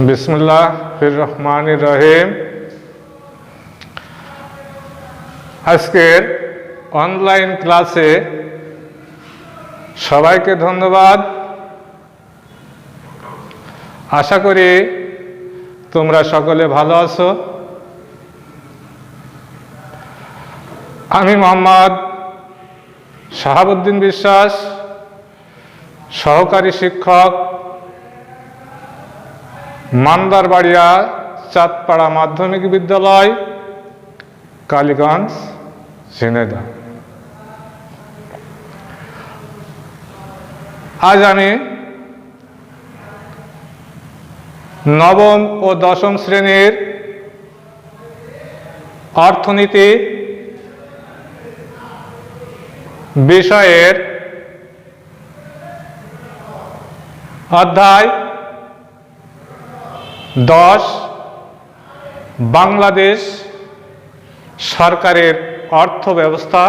বিসমিল্লাহির রহমানির রহিম। আজকের অনলাইন ক্লাসে সবাইকে ধন্যবাদ। আশা করি তোমরা সকলে ভালো আছো। আমি মোহাম্মদ শাহাবুদ্দিন বিশ্বাস, সহকারী শিক্ষক, মান্দারবাড়িয়া চাঁদপাড়া মাধ্যমিক বিদ্যালয়, কালীগঞ্জ, ঝিনাইদহ। আজ আমি নবম ও দশম শ্রেণীর অর্থনীতি বিষয়ের অধ্যায় 10 বাংলাদেশ সরকারের অর্থ ব্যবস্থা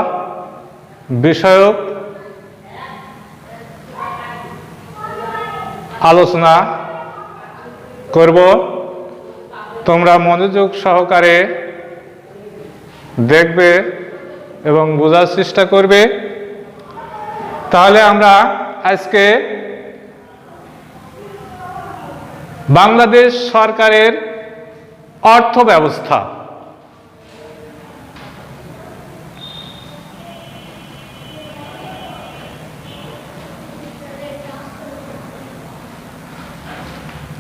বিষয়ক আলোচনা করব। তোমরা মনোযোগ সহকারে দেখবে এবং বোঝার চেষ্টা করবে। তাহলে আমরা আজকে বাংলাদেশ সরকারের অর্থ ব্যবস্থা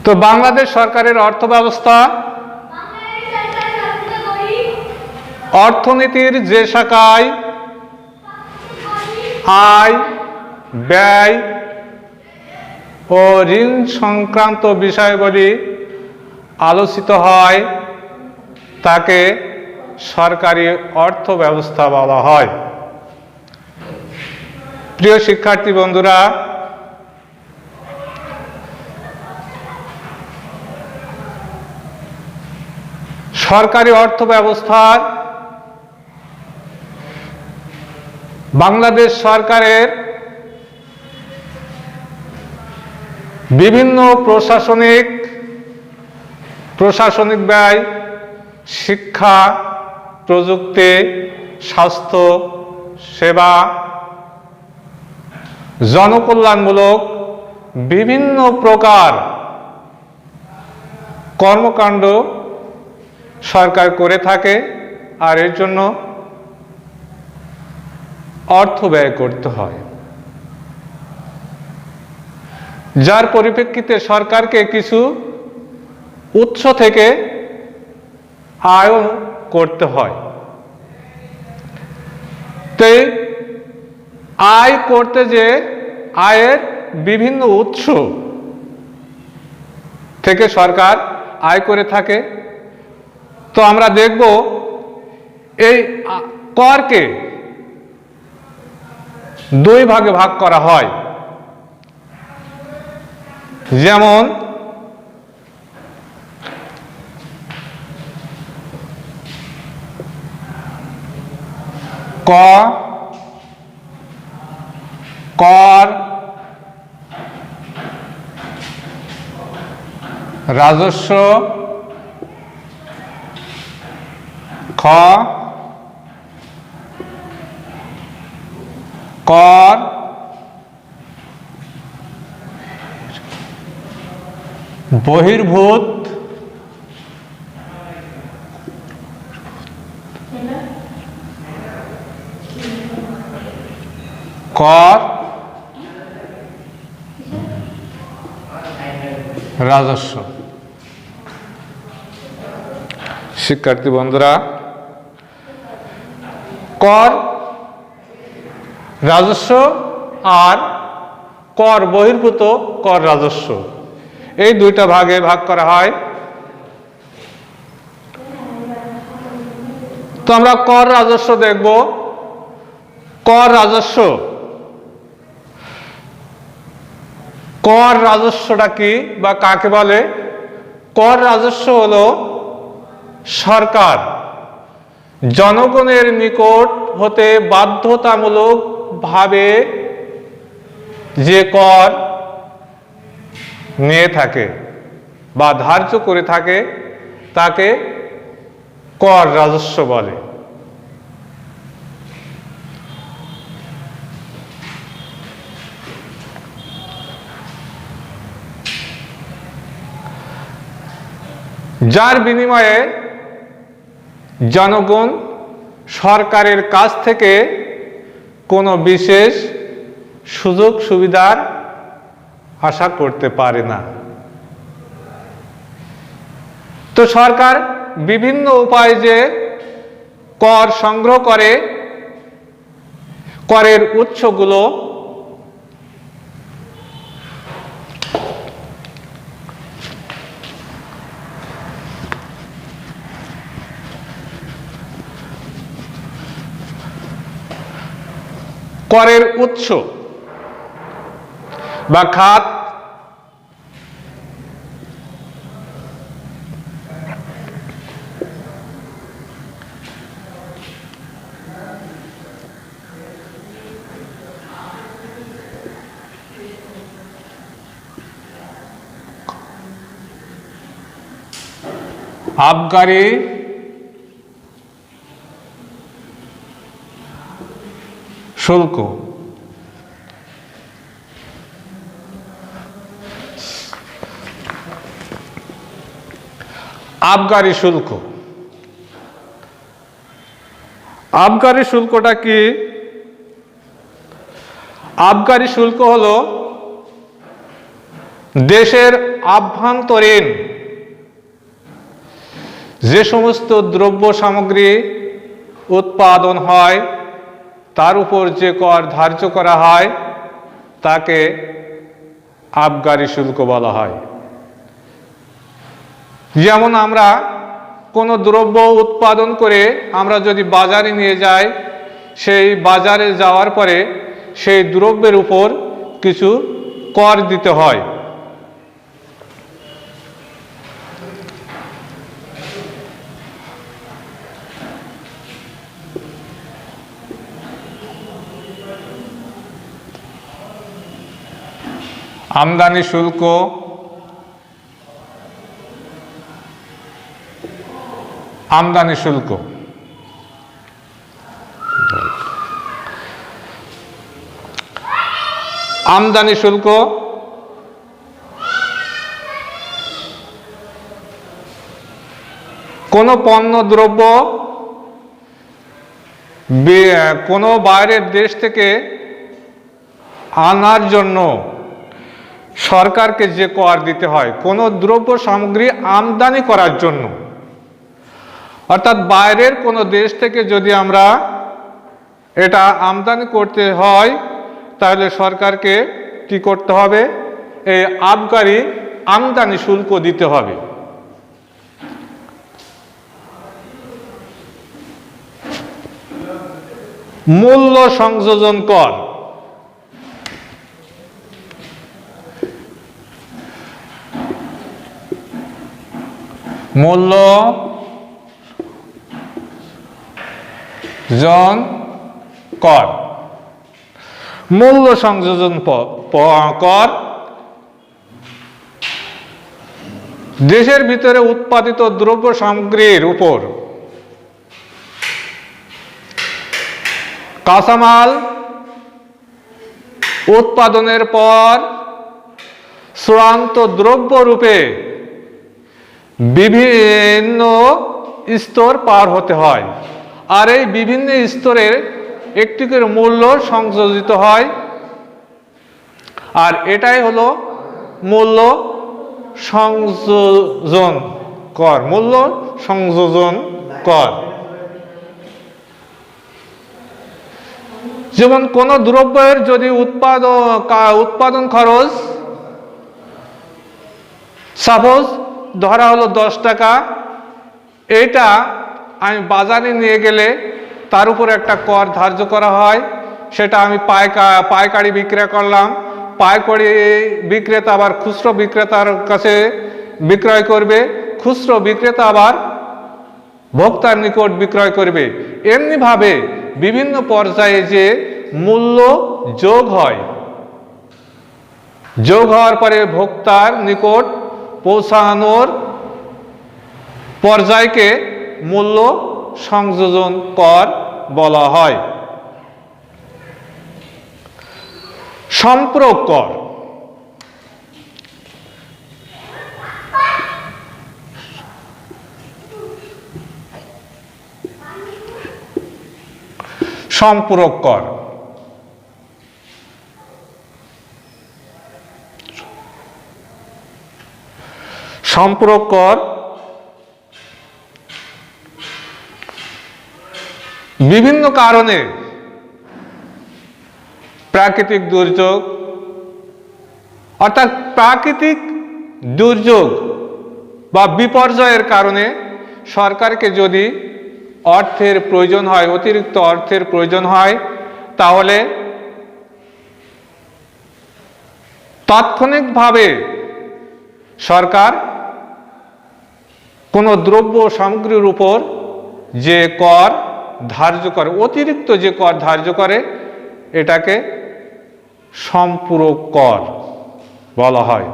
তো বাংলাদেশ সরকারের অর্থ ব্যবস্থা অর্থনীতির যে শাখায় আয়, ব্যয় ও ঋণ সংক্রান্ত বিষয়গুলি আলোচিত হয় তাকে সরকারি অর্থ ব্যবস্থা বলা হয়। প্রিয় শিক্ষার্থী বন্ধুরা, সরকারি অর্থ ব্যবস্থার বাংলাদেশ সরকারের বিভিন্ন প্রশাসনিক ব্যয়, শিক্ষা, প্রযুক্তি, স্বাস্থ্য সেবা, জনকল্যাণমূলক বিভিন্ন প্রকার কর্মকাণ্ড সরকার করে থাকে, আর এর জন্য অর্থ ব্যয় করতে হয়, যার পরিপ্রেক্ষিতে সরকারকে কিছু উৎস থেকে আয় করতে হয়। তো আয় করতে যে আয়ের বিভিন্ন উৎস থেকে সরকার আয় করে থাকে। তো আমরা দেখব এই করকে দুই ভাগে ভাগ করা হয়। যেমন কর, রাজস্ব, কর, বহির্ভূত, কর, রাজস্ব। শিক্ষার্থী বন্ধুরা, কর, রাজস্ব আর কর বহির্ভূত, কর রাজস্ব, এই দুইটা ভাগে ভাগ করা হয়। তো আমরা কর রাজস্ব দেখব। কর রাজস্বটা কি বা কাকে বলে? কর রাজস্ব হলো সরকার জনগণের নিকট হতে বাধ্যতামূলক ভাবে যে কর নিয়ে থাকে বা ধার্য করে থাকে তাকে কর রাজস্ব বলে। যার বিনিময়ে জনগণ সরকারের কাছ থেকে কোনো বিশেষ সুযোগ সুবিধার আশা করতে পারে না। তো সরকার বিভিন্ন উপায়ে যে কর সংগ্রহ করে, করের উৎসগুলো করের উৎস বা খাত আবগারি শুল্ক, আবগারি শুল্ক। আবগারি শুল্কটা কি? আবগারি শুল্ক হলো দেশের আভ্যন্তরীণ যে সমস্ত দ্রব্য সামগ্রী উৎপাদন হয় তার উপর যে কর ধার্য করা হয় তাকে আবগারি শুল্ক বলা হয়। যেমন আমরা কোনো দ্রব্য উৎপাদন করে আমরা যদি বাজারে নিয়ে যাই, সেই বাজারে যাওয়ার পরে সেই দ্রব্যের উপর কিছু কর দিতে হয়। আমদানি শুল্ক, আমদানি শুল্ক। আমদানি শুল্ক কোনো পণ্য দ্রব্য কোনো বাইরের দেশ থেকে আনার জন্য সরকারকে যে কর দিতে হয় কোনো দ্রব্য সামগ্রী আমদানি করার জন্য, অর্থাৎ বাইরের কোনো দেশ থেকে যদি আমরা এটা আমদানি করতে হয় তাহলে সরকারকে কি করতে হবে? এই আবগারি আমদানি শুল্ক দিতে হবে। মূল্য সংযোজন কর, মূল্য জন কর, মূল্য সংযোজন কর দেশের ভিতরে উৎপাদিত দ্রব্য সামগ্রীর উপর কাঁচামাল উৎপাদনের পর চূড়ান্ত দ্রব্য রূপে বিভিন্ন স্তর পার হতে হয়, আর এই বিভিন্ন স্তরের একটি করে মূল্য সংযোজিত হয়, আর এটাই হলো মূল্য সংযোজন কর। মূল্য সংযোজন কর যেমন কোন দ্রব্যের যদি উৎপাদন খরচ সাপোজ ধরা হলো 10 টাকা, এইটা আমি বাজারে নিয়ে গেলে তার উপর একটা কর ধার্য করা হয়, সেটা আমি পাইকারি বিক্রয় করলাম, পাইকারি বিক্রেতা আবার খুচরো বিক্রেতার কাছে বিক্রয় করবে, খুচরো বিক্রেতা আবার ভোক্তার নিকট বিক্রয় করবে। এমনিভাবে বিভিন্ন পর্যায়ে যে মূল্য যোগ হয়, যোগ হওয়ার পরে ভোক্তার নিকট পৌঁছানোর পর্যায়কে মূল্য সংযোজন কর বলা হয়। সম্পূরক কর। সম্পূরক কর সম্পূরক কর বিভিন্ন কারণে প্রাকৃতিক দুর্যোগ অর্থাৎ প্রাকৃতিক দুর্যোগ বা বিপর্যয়ের কারণে সরকারকে যদি অর্থের প্রয়োজন হয়, অতিরিক্ত অর্থের প্রয়োজন হয়, তাহলে তাৎক্ষণিকভাবে সরকার কোনো দ্রব্য সামগ্রীর উপর যে কর ধার্য করে, অতিরিক্ত যে কর ধার্য করে, এটাকে সম্পূরক কর বলা হয়।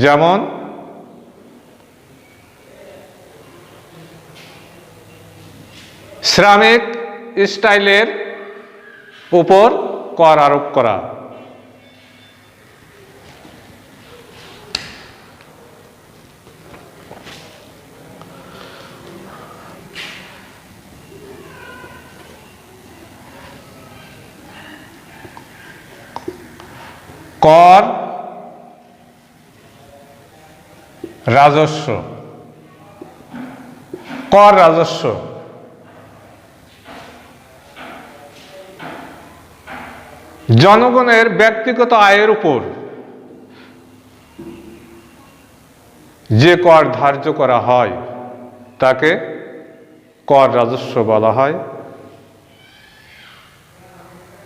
যেমন শ্রমিক স্টাইলের উপর কর আরোপ করা, কর রাজস্ব, কর রাজস্ব জনগণের ব্যক্তিগত আয়ের উপর যে কর ধার্য করা হয় তাকে কর রাজস্ব বলা হয়।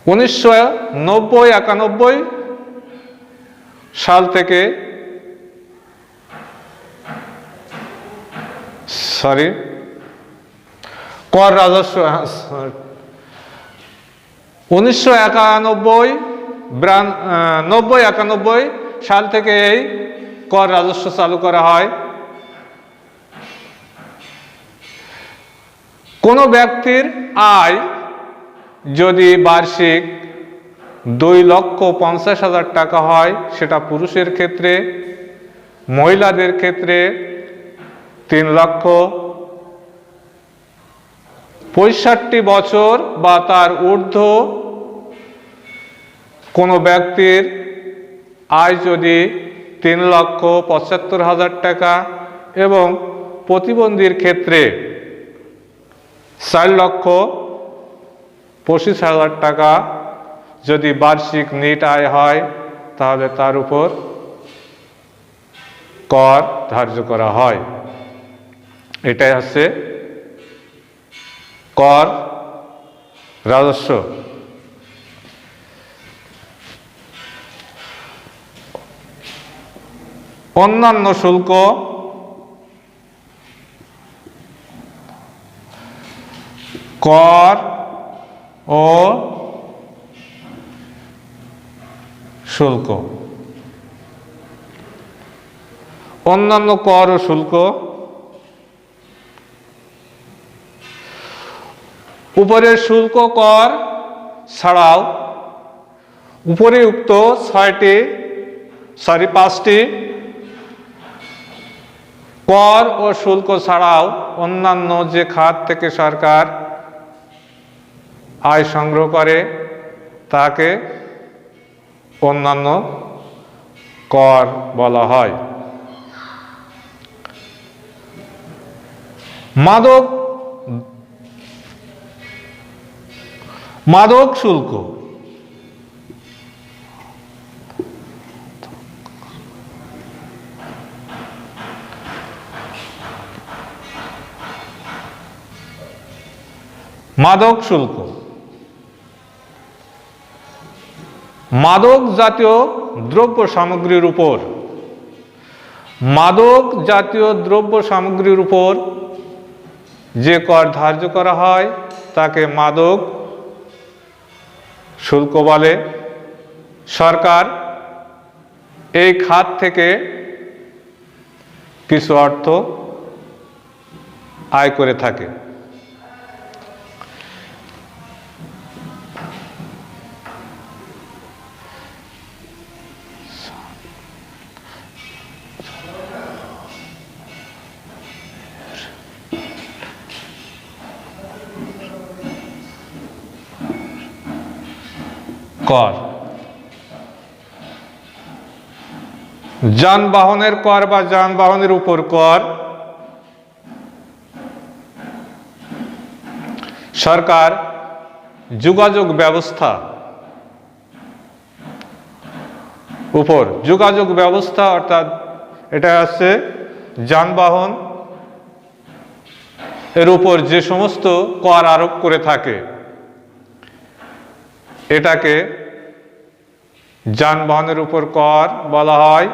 1990-91 সাল থেকে কর রাজস্ব 1991 সাল থেকে এই কর রাজস্ব চালু করা হয়। কোনো ব্যক্তির আয় যদি বার্ষিক 2,50,000 টাকা হয়, সেটা পুরুষের ক্ষেত্রে, মহিলাদের ক্ষেত্রে 3,65 বছর বা তার ঊর্ধ্ব কোনো ব্যক্তির আয় যদি 3,75,000 টাকা এবং প্রতিবন্ধীর ক্ষেত্রে 4,25,000 টাকা যদি বার্ষিক নিট আয় হয়, তাহলে তার উপর কর ধার্য করা হয়। এটাই হচ্ছে কর রাজস্ব। অন্যান্য শুল্ক কর ও শুল্ক। অন্যান্য কর ও শুল্ক উপরের শুল্ক কর ছাড়াও উপরিউক্ত 5টি কর ও শুল্ক ছাড়াও অন্যান্য যে খাত থেকে সরকার আয় সংগ্রহ করে তাকে অন্যান্য কর বলা হয়। মাদক শুল্ক মাদক শুল্ক মাদক জাতীয় দ্রব্য সামগ্রীর উপর যে কর ধার্য করা হয় তাকে মাদক শুল্ক বলে। সরকার এই খাত থেকে কিছু অর্থ আয় করে থাকে। কর, যানবাহনের কর বা যানবাহনের উপর কর সরকার যোগাযোগ ব্যবস্থা উপর, যোগাযোগ ব্যবস্থা অর্থাৎ এটা আছে যানবাহন এর উপর যে সমস্ত কর আরোপ করে থাকে এটাকে যানবাহনের উপর কর বলা হয়।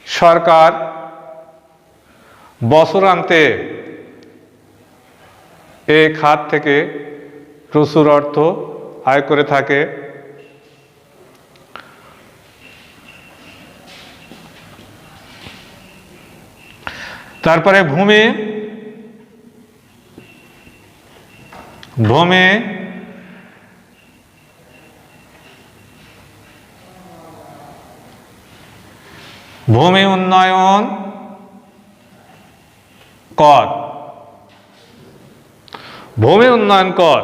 সরকার বছরান্তে এই খাত থেকে প্রচুর অর্থ আয় করে থাকে। তারপরে ভূমি, ভূমি ভূমি উন্নয়ন কর, ভূমি উন্নয়ন কর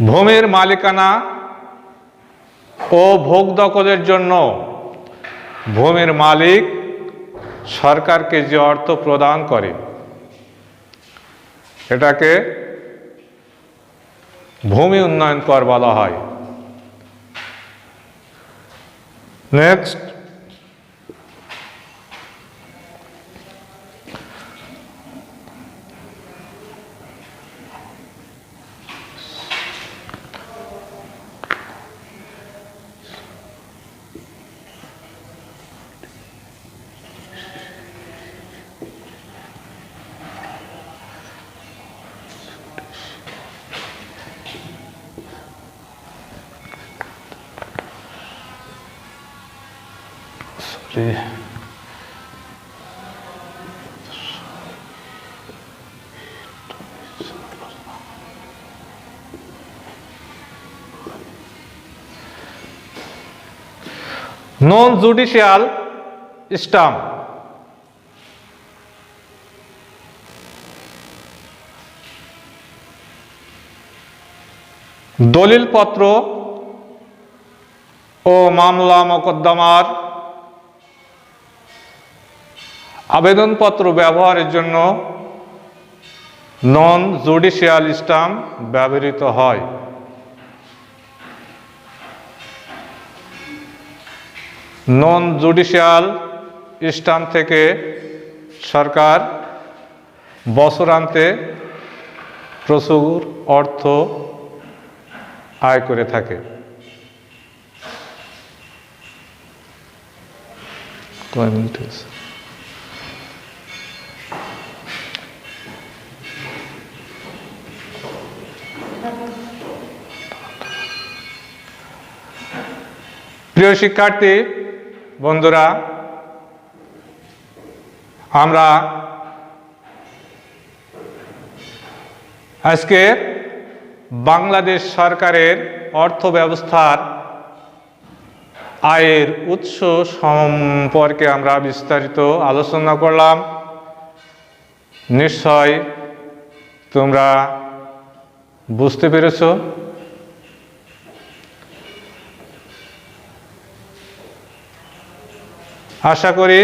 ভূমির মালিকানা ও ভোগ দখলের জন্য ভূমির মালিক সরকারকে যে অর্থ প্রদান করে এটাকে ভূমি উন্নয়ন কর বলা হয়। নেক্সট, নন জুডিশিয়াল স্ট্যাম্প, দলিলপত্র ও মামলা মোকদ্দমার আবেদনপত্র ব্যবহারের জন্য নন জুডিশিয়াল স্ট্যাম্প ব্যবহৃত হয়। নন জুডিশিয়াল স্ট্যাম্প থেকে সরকার বছরান্তে প্রচুর অর্থ আয় করে থাকে। প্রিয় শিক্ষার্থী বন্ধুরা, আমরা আজকে বাংলাদেশ সরকারের অর্থ ব্যবস্থার আয়ের উৎস সম্পর্কে আমরা বিস্তারিত আলোচনা করলাম। নিশ্চয় তোমরা বুঝতে পেরেছ। আশা করি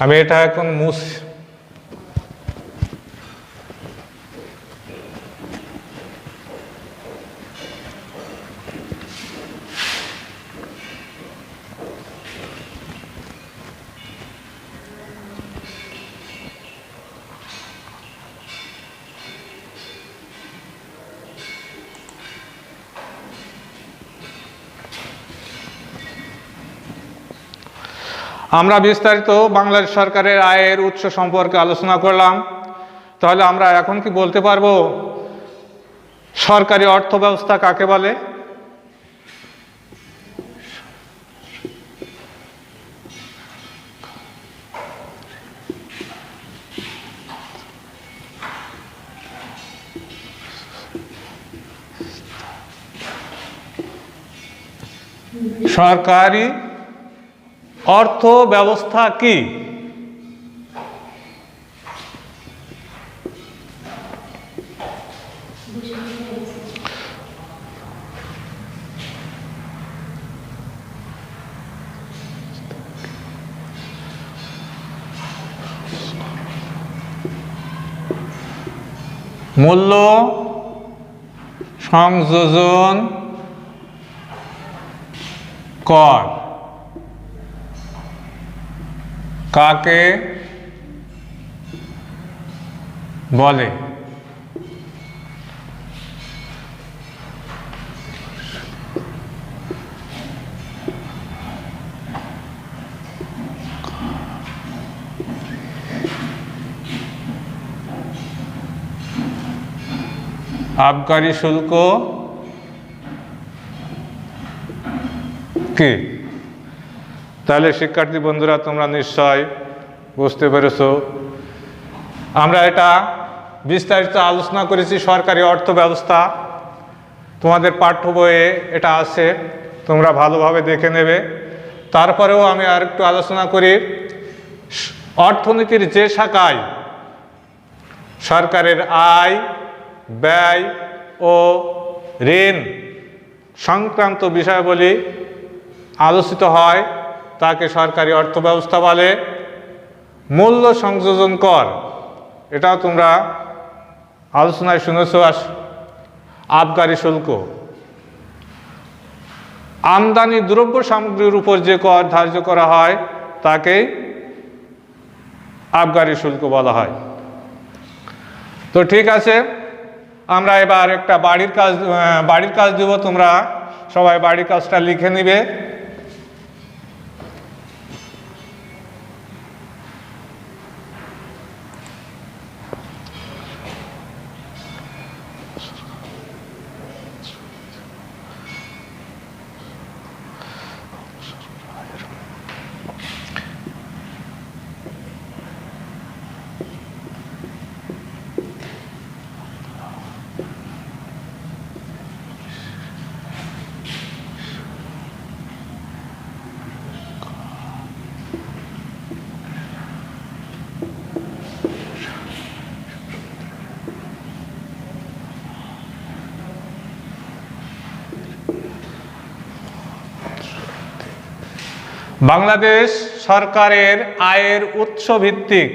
আমি এটা এখন আমরা বিস্তারিত বাংলাদেশ সরকারের আয়ের উৎস সম্পর্কে আলোচনা করলাম। তাহলে আমরা এখন কি বলতে পারবো সরকারি অর্থ ব্যবস্থা কাকে বলে? সরকারি অর্থ ব্যবস্থা কি? মূল্য সংযোজন কর কাকে বলে? আবকারি শুল্ক কি? তাহলে শিক্ষার্থী বন্ধুরা, তোমরা নিশ্চয় বুঝতে পেরেছো। আমরা এটা বিস্তারিত আলোচনা করেছি। সরকারি অর্থ ব্যবস্থা তোমাদের পাঠ্য বইয়ে এটা আছে, তোমরা ভালোভাবে দেখে নেবে। তারপরেও আমি আর একটু আলোচনা করি। অর্থনীতির যে শাখায় সরকারের আয়, ব্যয় ও ঋণ সংক্রান্ত বিষয়াবলী আলোচিত হয় তাকে সরকারি অর্থ ব্যবস্থা বলে। মূল্য সংযোজন কর, এটাও তোমরা আলোচনায় শুনেছো। আবকারি শুল্ক, আমদানি দ্রব্য সামগ্রীর উপর যে কর ধার্য করা হয় তাকেই আবকারি শুল্ক বলা হয়। তো ঠিক আছে, আমরা এবার একটা বাড়ির কাজ দেব। তোমরা সবাই বাড়ির কাজটা লিখে নিবে। বাংলাদেশ সরকারের আয়ের উৎস ভিত্তিক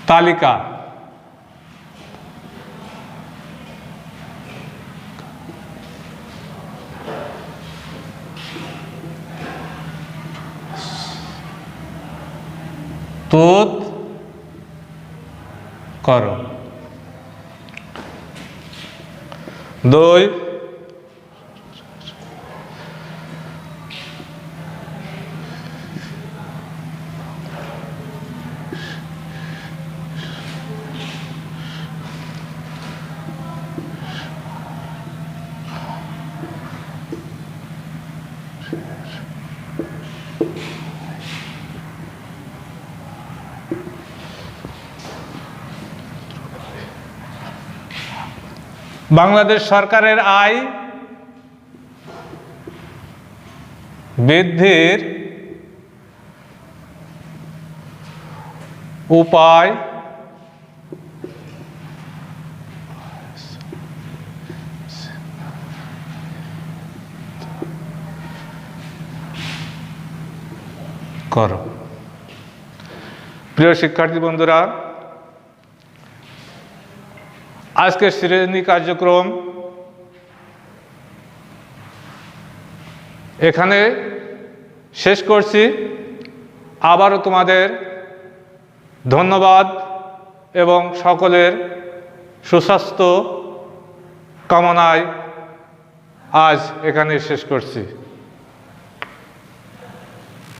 তালিকা তুত করো। 2, বাংলাদেশ সরকারের আয় বৃদ্ধির উপায় করো। প্রিয় শিক্ষার্থী বন্ধুরা, আজকের শ্রেণী কার্যক্রম এখানে শেষ করছি। আবারও তোমাদের ধন্যবাদ এবং সকলের সুস্বাস্থ্য কামনায় আজ এখানে শেষ করছি।